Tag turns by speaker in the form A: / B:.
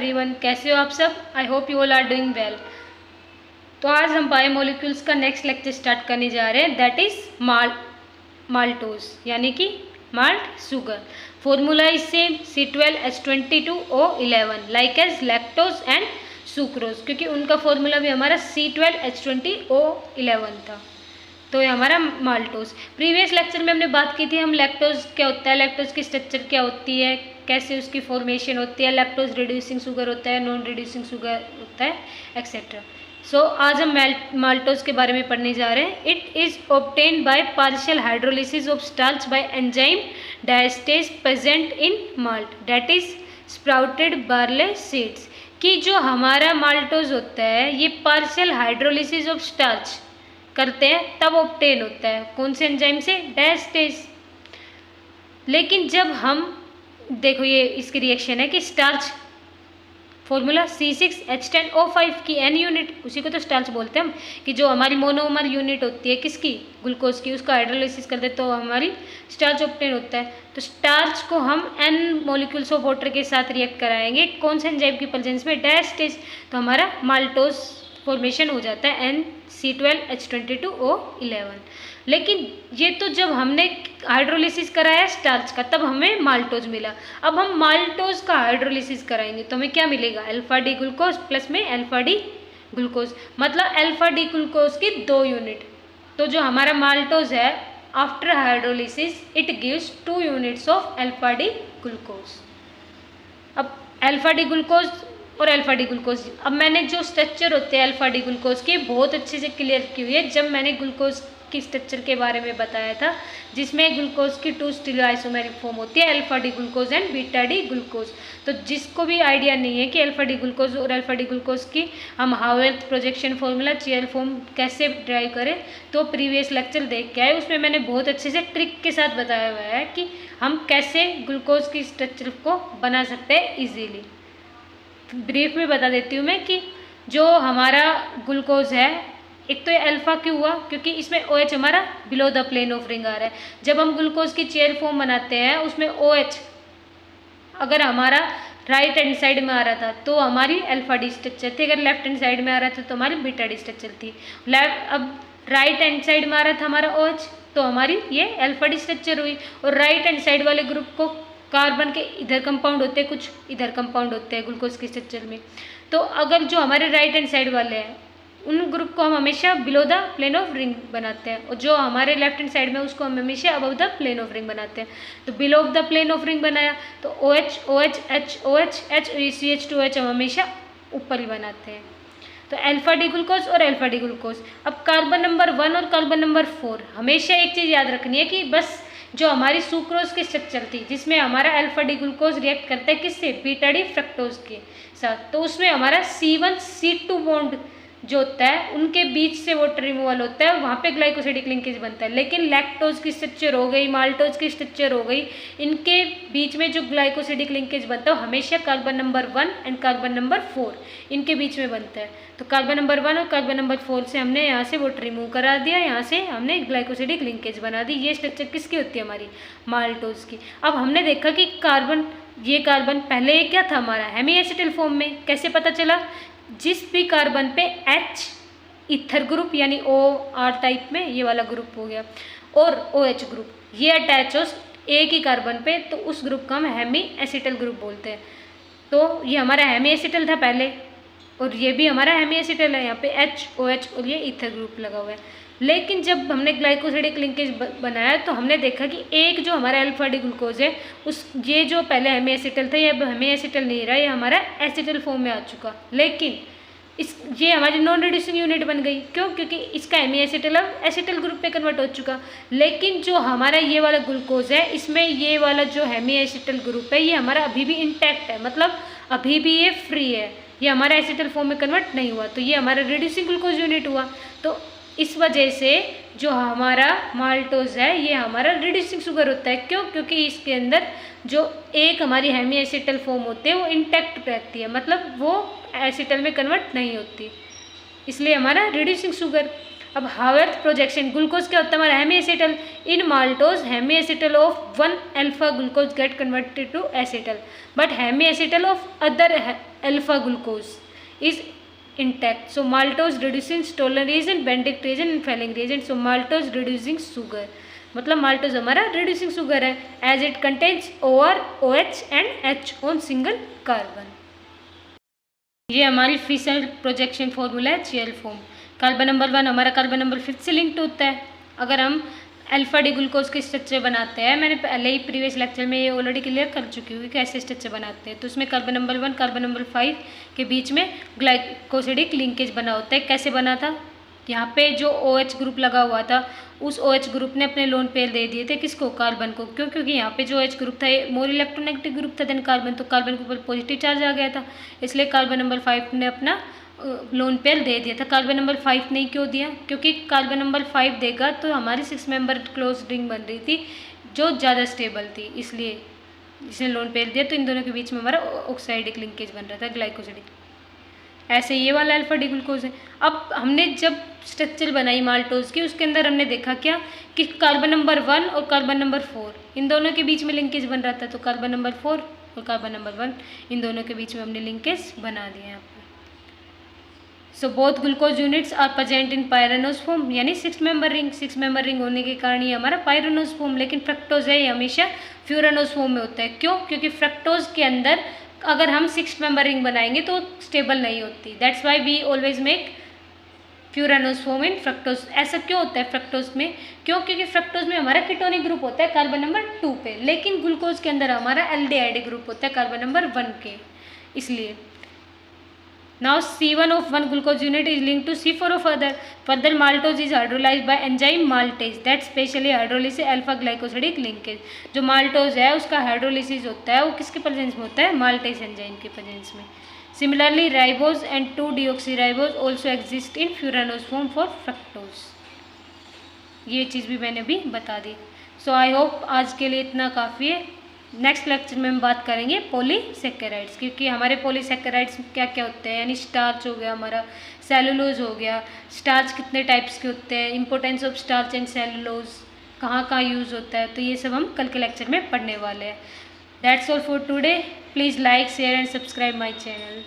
A: Everyone, कैसे हो आप सब। I hope you all are doing well. तो आज हम बायोमोलिक्यूल्स का नेक्स्ट लेक्चर स्टार्ट करने जा रहे हैं, दैट इज माल्टोज यानी कि malt sugar. Formula is same C12H22O11 like as lactose and sucrose, क्योंकि उनका फॉर्मूला भी हमारा C12H20O11 था। तो ये हमारा माल्टोज। प्रीवियस लेक्चर में हमने बात की थी हम लैक्टोज क्या होता है, लैक्टोज की स्ट्रक्चर क्या होती है, कैसे उसकी फॉर्मेशन होती है, लैक्टोज रिड्यूसिंग शुगर होता है, नॉन रिड्यूसिंग शुगर होता है, एक्सेट्रा। सो आज हम माल्टोज के बारे में पढ़ने जा रहे हैं। It is obtained by partial hydrolysis of starch bye enzyme diastase present in malt that is sprouted barley seeds. कि जो हमारा माल्टोज होता है ये पार्शियल हाइड्रोलिसिस ऑफ स्टार्च करते हैं तब ऑब्टेन होता है। कौन से एंजाइम से? डायस्टेज। लेकिन जब हम देखो ये इसकी रिएक्शन है कि स्टार्च फॉर्मूला C6H10O5 की N यूनिट, उसी को तो स्टार्च बोलते हैं हम, कि जो हमारी मोनोमर यूनिट होती है किसकी? ग्लूकोज की, उसका हाइड्रोलिसिस करते तो हमारी स्टार्च ऑब्टेन होता है। तो स्टार्च को हम N मॉलिक्यूल्स ऑफ वाटर के साथ रिएक्ट कराएंगे कौन से एंजाइम की प्रेजेंस में? डायस्टेज। तो हमारा माल्टोज फॉर्मेशन हो जाता है NC12H22O11। लेकिन ये तो जब हमने हाइड्रोलिसिस कराया स्टार्च का तब हमें माल्टोज मिला। अब हम माल्टोज का हाइड्रोलिसिस कराएंगे तो हमें क्या मिलेगा? अल्फा डी ग्लूकोज प्लस में अल्फा डी ग्लूकोज, मतलब अल्फा डी ग्लूकोज की 2 यूनिट। तो जो हमारा माल्टोज है after hydrolysis it gives 2 units of alpha D glucose. अब अल्फा डी ग्लूकोज और अल्फा डी ग्लूकोज, अब मैंने जो स्ट्रक्चर होते हैं अल्फा डी ग्लूकोज के बहुत अच्छे से क्लियर की हुई है जब मैंने ग्लूकोज की स्ट्रक्चर के बारे में बताया था, जिसमें ग्लूकोज की 2 स्टीरियोआइसोमेरिक फॉर्म होती है, alpha D glucose and beta D glucose. तो जिसको भी आइडिया नहीं है कि अल्फा डी ग्लूकोज और अल्फा डी ग्लूकोज की हम हाउएल्थ प्रोजेक्शन फॉर्मूला चीएल फॉर्म कैसे ड्राइव करें, तो प्रीवियस लेक्चर देख के आए, उसमें मैंने बहुत अच्छे से ट्रिक के साथ बताया हुआ है कि हम कैसे ग्लूकोज की स्ट्रक्चर को बना सकते हैं ईजीली। ब्रीफ में बता देती हूँ मैं कि जो हमारा ग्लूकोज है, एक तो ये अल्फा क्यों हुआ? क्योंकि इसमें OH हमारा below the plane of ring आ रहा है। जब हम ग्लूकोज की चेयर फॉर्म बनाते हैं उसमें OH अगर हमारा राइट हैंड साइड में आ रहा था तो हमारी अल्फा डी स्ट्रक्चर थी, अगर लेफ्ट हैंड साइड में आ रहा था तो हमारी बीटा डी स्ट्रक्चर थी। अब राइट हैंड साइड में आ रहा था हमारा OH तो हमारी ये अल्फा डी स्ट्रक्चर हुई। और राइट हैंड साइड वाले ग्रुप को कार्बन के इधर कंपाउंड होते हैं, कुछ इधर कंपाउंड होते हैं ग्लूकोज की स्ट्रक्चर में। तो अगर जो हमारे राइट हैंड साइड वाले हैं उन ग्रुप को हम हमेशा below the plane of ring बनाते हैं, और जो हमारे लेफ्ट हैंड साइड में उसको हम हमेशा above the plane of ring बनाते हैं। तो below of the plane of ring बनाया तो OH OH H OH H CH2H हम हमेशा ऊपर ही बनाते हैं। तो अल्फा डी ग्लूकोज और अल्फा डी ग्लूकोज। अब कार्बन नंबर 1 और कार्बन नंबर 4, हमेशा एक चीज़ याद रखनी है कि बस जो हमारी सुक्रोज की स्ट्रक्चर थी जिसमें हमारा अल्फा डी ग्लूकोज रिएक्ट करता है किससे? बीटा डी फ्रक्टोज के साथ। तो उसमें हमारा C1C2 बॉन्ड जो होता है उनके बीच से वाटर रिमूवल होता है, वहाँ पे ग्लाइकोसिडिक लिंकेज बनता है। लेकिन लैक्टोज की स्ट्रक्चर हो गई, माल्टोज की स्ट्रक्चर हो गई, इनके बीच में जो ग्लाइकोसिडिक लिंकेज बनता है हमेशा carbon number 1 and carbon number 4 इनके बीच में बनता है। तो कार्बन नंबर 1 और कार्बन नंबर 4 से हमने यहाँ से वाटर रिमूव करा दिया, यहाँ से हमने ग्लाइकोसिडिक लिंकेज बना दी। ये स्ट्रक्चर किसकी होती है? हमारी माल्टोज की। अब हमने देखा कि ये कार्बन पहले ये क्या था हमारा? हेमी एसिटिल फॉर्म में। कैसे पता चला? जिस भी कार्बन पे H ईथर ग्रुप यानी OR टाइप में ये वाला ग्रुप हो गया और OH ग्रुप ये अटैच हो एक ही कार्बन पे तो उस ग्रुप का हम हेमी एसिटल ग्रुप बोलते हैं। तो ये हमारा हेमी एसिटल था पहले और ये भी हमारा हेमी एसिटल है, यहाँ पे H OH और ये ईथर ग्रुप लगा हुआ है। लेकिन जब हमने ग्लाइकोसिडिक लिंकेज बनाया तो हमने देखा कि एक जो हमारा अल्फा डी ग्लूकोज है ये जो पहले हेमी एसिटल था ये अब हेमी एसिटल नहीं रहा, ये हमारा एसिटल फॉर्म में आ चुका। लेकिन ये हमारी नॉन रिड्यूसिंग यूनिट बन गई। क्यों? क्योंकि इसका हेमी एसिटल अब एसिटल ग्रुप पे कन्वर्ट हो चुका। लेकिन जो हमारा ये वाला ग्लूकोज है इसमें ये वाला जो हेमी एसिटल ग्रुप है ये हमारा अभी भी इंटैक्ट है, मतलब अभी भी ये फ्री है, ये हमारा एसिटल फॉर्म में कन्वर्ट नहीं हुआ। तो ये हमारा रिड्यूसिंग ग्लूकोज यूनिट हुआ। तो इस वजह से जो हमारा माल्टोज है ये हमारा रिड्यूसिंग शुगर होता है। क्यों? क्योंकि इसके अंदर जो एक हमारी हेमी एसिटल फॉर्म होते हैं वो इंटैक्ट रहती है, मतलब वो एसिटल में कन्वर्ट नहीं होती, इसलिए हमारा रिड्यूसिंग शुगर। अब हावर्थ प्रोजेक्शन, ग्लूकोज क्या होता है हमारा hemiacetal, in maltose hemiacetal of 1 alpha glucose get converted to acetal, but hemiacetal of other alpha glucose is intact. So maltose reducing stolen reagent, bending reagent and failing reagent. So maltose reducing sugar, मतलब maltose हमारा reducing sugar है as it contains OR, OH and H on single carbon. ये हमारी Fisher projection formula है चेल form. Carbon number 1 हमारा carbon number 5 से linked होता है। अगर हम अल्फा डी ग्लूकोज के स्ट्रक्चर बनाते हैं, मैंने पहले ही प्रीवियस लेक्चर में ये ऑलरेडी क्लियर कर चुकी हूँ कि कैसे स्ट्रक्चर बनाते हैं। तो उसमें कार्बन नंबर 1 कार्बन नंबर 5 के बीच में ग्लाइकोसिडिक लिंकेज बना होता है। कैसे बना था, यहाँ पे जो OH ग्रुप लगा हुआ था उस OH ग्रुप ने अपने लोन पेयर दे दिए थे किसको, कार्बन को। क्यों, क्योंकि यहाँ पे जो OH ग्रुप था ये मोर इलेक्ट्रोनेगेटिव ग्रुप था देन कार्बन, तो कार्बन के ऊपर पॉजिटिव चार्ज आ गया था, इसलिए कार्बन नंबर 5 ने अपना लोन पेयर दे दिया था। कार्बन नंबर 5 ने क्यों दिया, क्योंकि कार्बन नंबर 5 देगा तो हमारी 6 मेंबर क्लोज रिंग बन रही थी जो ज़्यादा स्टेबल थी, इसलिए इसने लोन पेयर दिया। तो इन दोनों के बीच में हमारा ऑक्साइडिक लिंकेज बन रहा था, ग्लाइकोसिडिक। ऐसे ये वाला अल्फा डी ग्लूकोज है। अब हमने जब स्ट्रक्चर बनाई माल्टोज की, उसके अंदर हमने देखा क्या कि कार्बन नंबर 1 और कार्बन नंबर 4 इन दोनों के बीच में लिंकेज बन रहा था। तो कार्बन नंबर 4 और कार्बन नंबर 1 इन दोनों के बीच में हमने लिंकेज बना दिया यहाँ पर। So both glucose units are present in pyranose form, यानी 6 मेंबर रिंग। 6 मेंबर रिंग होने के कारण ये हमारा पायरानोज फॉर्म, लेकिन फ्रक्टोज है ये हमेशा फ्यूरानोज फॉर्म में होता है। क्यों, क्योंकि फ्रक्टोज के अंदर अगर हम 6 मेंबर रिंग बनाएंगे तो स्टेबल नहीं होती। That's why we always make furanose form in fructose. ऐसा क्यों होता है फ्रक्टोज में, क्यों, क्योंकि फ्रक्टोज में हमारा कीटोनिक ग्रुप होता है कार्बन नंबर 2 पे, लेकिन ग्लूकोज के अंदर हमारा एल्डिहाइड ग्रुप होता है कार्बन नंबर 1 के, इसलिए। Now C1 of one glucose unit is linked to C4 of other. Further, maltose is hydrolyzed by enzyme maltase. That specially hydrolysis alpha glycosidic linkage. जो maltose है उसका हाइड्रोलिसिस होता है, वो किसके प्रेजेंस में होता है, maltase एंजाइम के प्रेजेंस में। Similarly, ribose and 2-deoxyribose also exist in furanose form for fructose. ये चीज़ भी मैंने भी बता दी। So I hope आज के लिए इतना काफ़ी है। नेक्स्ट लेक्चर में हम बात करेंगे पॉलीसेकेराइड्स, क्योंकि हमारे पॉलीसेकेराइड्स क्या क्या होते हैं, यानी स्टार्च हो गया हमारा, सेलुलोज हो गया। स्टार्च कितने टाइप्स के होते हैं, importance of starch and cellulose कहाँ कहाँ यूज़ होता है, तो ये सब हम कल के लेक्चर में पढ़ने वाले हैं। That's all for today. Please like, share and subscribe my channel.